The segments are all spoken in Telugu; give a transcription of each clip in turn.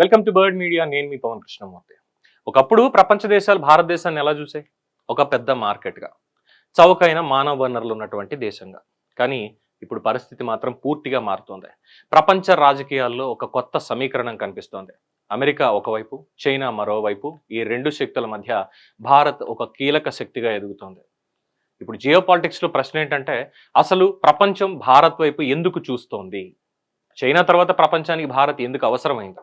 Welcome to bird media. నేను మీ పవన్ కృష్ణమూర్తి. ఒకప్పుడు ప్రపంచ దేశాలు భారతదేశాన్ని ఎలా చూసాయి? ఒక పెద్ద మార్కెట్గా, చౌకైన మానవ వనరులు ఉన్నటువంటి దేశంగా. కానీ ఇప్పుడు పరిస్థితి మాత్రం పూర్తిగా మారుతోంది. ప్రపంచ రాజకీయాల్లో ఒక కొత్త సమీకరణం కనిపిస్తోంది. అమెరికా ఒకవైపు, చైనా మరోవైపు. ఈ రెండు శక్తుల మధ్య భారత్ ఒక కీలక శక్తిగా ఎదుగుతోంది. ఇప్పుడు జియో పాలిటిక్స్లో ప్రశ్న ఏంటంటే, అసలు ప్రపంచం భారత్ వైపు ఎందుకు చూస్తోంది? చైనా తర్వాత ప్రపంచానికి భారత్ ఎందుకు అవసరమైంది?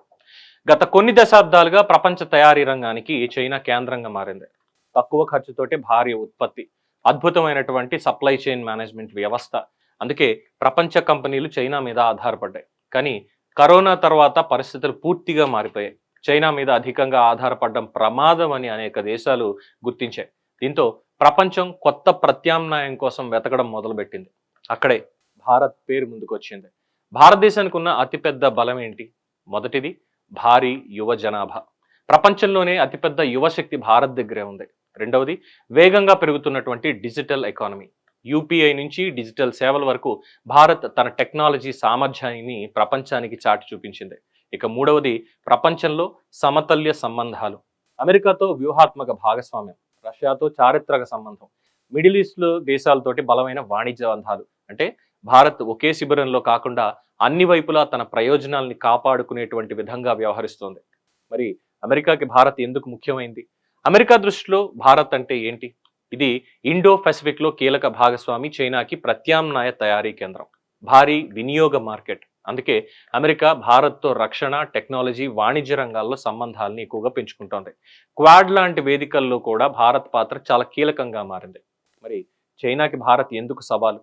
గత కొన్ని దశాబ్దాలుగా ప్రపంచ తయారీ రంగానికి చైనా కేంద్రంగా మారింది. తక్కువ ఖర్చుతోటి భారీ ఉత్పత్తి, అద్భుతమైనటువంటి సప్లై చైన్ మేనేజ్మెంట్ వ్యవస్థ. అందుకే ప్రపంచ కంపెనీలు చైనా మీద ఆధారపడ్డాయి. కానీ కరోనా తర్వాత పరిస్థితులు పూర్తిగా మారిపోయాయి. చైనా మీద అధికంగా ఆధారపడడం ప్రమాదం అని అనేక దేశాలు గుర్తించాయి. దీంతో ప్రపంచం కొత్త ప్రత్యామ్నాయం కోసం వెతకడం మొదలుపెట్టింది. అక్కడే భారత్ పేరు ముందుకు వచ్చింది. భారతదేశానికి ఉన్న అతిపెద్ద బలం ఏంటి? మొదటిది భారీ యువ జనాభా. ప్రపంచంలోనే అతిపెద్ద యువశక్తి భారత్ దగ్గరే ఉంది. రెండవది వేగంగా పెరుగుతున్నటువంటి డిజిటల్ ఎకానమీ. యూపీఐ నుంచి డిజిటల్ సేవల వరకు భారత్ తన టెక్నాలజీ సామర్థ్యాన్ని ప్రపంచానికి చాటి చూపించింది. ఇక మూడవది ప్రపంచంలో సమతల్య సంబంధాలు. అమెరికాతో వ్యూహాత్మక భాగస్వామ్యం, రష్యాతో చారిత్రక సంబంధం, మిడిల్ ఈస్ట్లో దేశాలతోటి బలమైన వాణిజ్య బంధాలు. అంటే భారత్ ఒకే శిబిరంలో కాకుండా అన్ని వైపులా తన ప్రయోజనాల్ని కాపాడుకునేటువంటి విధంగా వ్యవహరిస్తోంది. మరి అమెరికాకి భారత్ ఎందుకు ముఖ్యమైంది? అమెరికా దృష్టిలో భారత్ అంటే ఏంటి? ఇది ఇండో పసిఫిక్ లో కీలక భాగస్వామి, చైనాకి ప్రత్యామ్నాయ తయారీ కేంద్రం, భారీ వినియోగ మార్కెట్. అందుకే అమెరికా భారత్తో రక్షణ, టెక్నాలజీ, వాణిజ్య రంగాల్లో సంబంధాలను ఎక్కువగా పెంచుకుంటోంది. క్వాడ్ లాంటి వేదికల్లో కూడా భారత్ పాత్ర చాలా కీలకంగా మారింది. మరి చైనాకి భారత్ ఎందుకు సవాలు?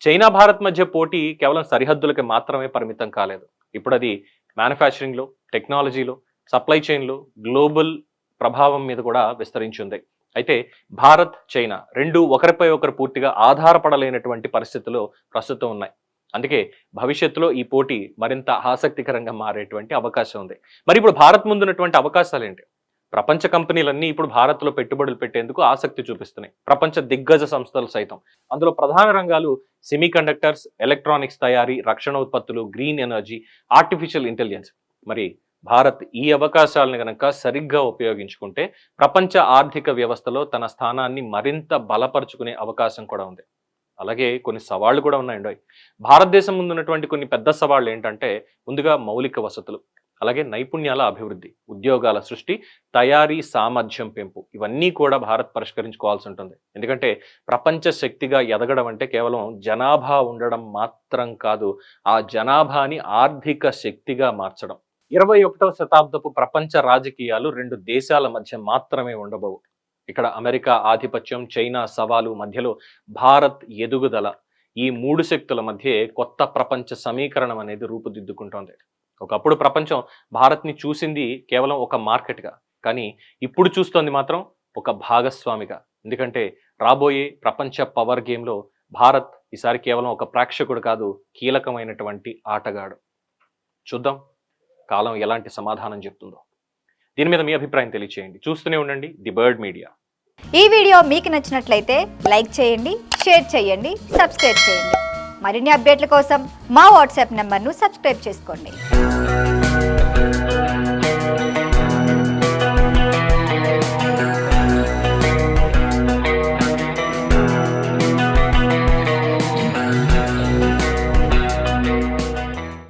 చైనా భారత్ మధ్య పోటీ కేవలం సరిహద్దులకి మాత్రమే పరిమితం కాలేదు. ఇప్పుడు అది మ్యానుఫ్యాక్చరింగ్లో, టెక్నాలజీలో, సప్లై చైన్లో, గ్లోబల్ ప్రభావం మీద కూడా విస్తరించింది. అయితే భారత్, చైనా రెండు ఒకరిపై ఒకరు పూర్తిగా ఆధారపడలేనటువంటి పరిస్థితులు ప్రస్తుతం ఉన్నాయి. అందుకే భవిష్యత్తులో ఈ పోటీ మరింత ఆసక్తికరంగా మారేటువంటి అవకాశం ఉంది. మరి ఇప్పుడు భారత్ ముందున్నటువంటి అవకాశాలు ఏంటి? ప్రపంచ కంపెనీలన్నీ ఇప్పుడు భారత్లో పెట్టుబడులు పెట్టేందుకు ఆసక్తి చూపిస్తున్నాయి. ప్రపంచ దిగ్గజ సంస్థలు సైతం. అందులో ప్రధాన రంగాలు సెమీ కండక్టర్స్, ఎలక్ట్రానిక్స్ తయారీ, రక్షణ ఉత్పత్తులు, గ్రీన్ ఎనర్జీ, ఆర్టిఫిషియల్ ఇంటెలిజెన్స్. మరి భారత్ ఈ అవకాశాలను కనుక సరిగ్గా ఉపయోగించుకుంటే ప్రపంచ ఆర్థిక వ్యవస్థలో తన స్థానాన్ని మరింత బలపరుచుకునే అవకాశం కూడా ఉంది. అలాగే కొన్ని సవాళ్లు కూడా ఉన్నాయండి. భారతదేశం ముందున్నటువంటి కొన్ని పెద్ద సవాళ్లు ఏంటంటే, ముందుగా మౌలిక వసతులు, అలాగే నైపుణ్యాల అభివృద్ధి, ఉద్యోగాల సృష్టి, తయారీ సామర్థ్యం పెంపు. ఇవన్నీ కూడా భారత్ పరిష్కరించుకోవాల్సి ఉంటుంది. ఎందుకంటే ప్రపంచ శక్తిగా ఎదగడం అంటే కేవలం జనాభా ఉండడం మాత్రం కాదు, ఆ జనాభాని ఆర్థిక శక్తిగా మార్చడం. 21వ శతాబ్దపు ప్రపంచ రాజకీయాలు రెండు దేశాల మధ్య మాత్రమే ఉండబోవు. ఇక్కడ అమెరికా ఆధిపత్యం, చైనా సవాలు మధ్యలో భారత్ ఎదుగుదల. ఈ మూడు శక్తుల మధ్య కొత్త ప్రపంచ సమీకరణం అనేది రూపుదిద్దుకుంటోంది. ఒకప్పుడు ప్రపంచం భారత్ని చూసింది కేవలం ఒక మార్కెట్గా, కానీ ఇప్పుడు చూస్తోంది మాత్రం ఒక భాగస్వామిగా. ఎందుకంటే రాబోయే ప్రపంచ పవర్ గేమ్లో భారత్ ఈసారి కేవలం ఒక ప్రేక్షకుడు కాదు, కీలకమైనటువంటి ఆటగాడు. చూద్దాం కాలం ఎలాంటి సమాధానం చెప్తుందో. దీని మీద మీ అభిప్రాయం తెలియచేయండి. చూస్తూనే ఉండండి ది బర్డ్ మీడియా. ఈ వీడియో మీకు నచ్చినట్లయితే లైక్ చేయండి, షేర్ చేయండి, సబ్స్క్రైబ్ చేయండి. మరిన్ని అప్డేట్ల కోసం మా వాట్సాప్ నెంబర్ను సబ్స్క్రైబ్ చేసుకోండి.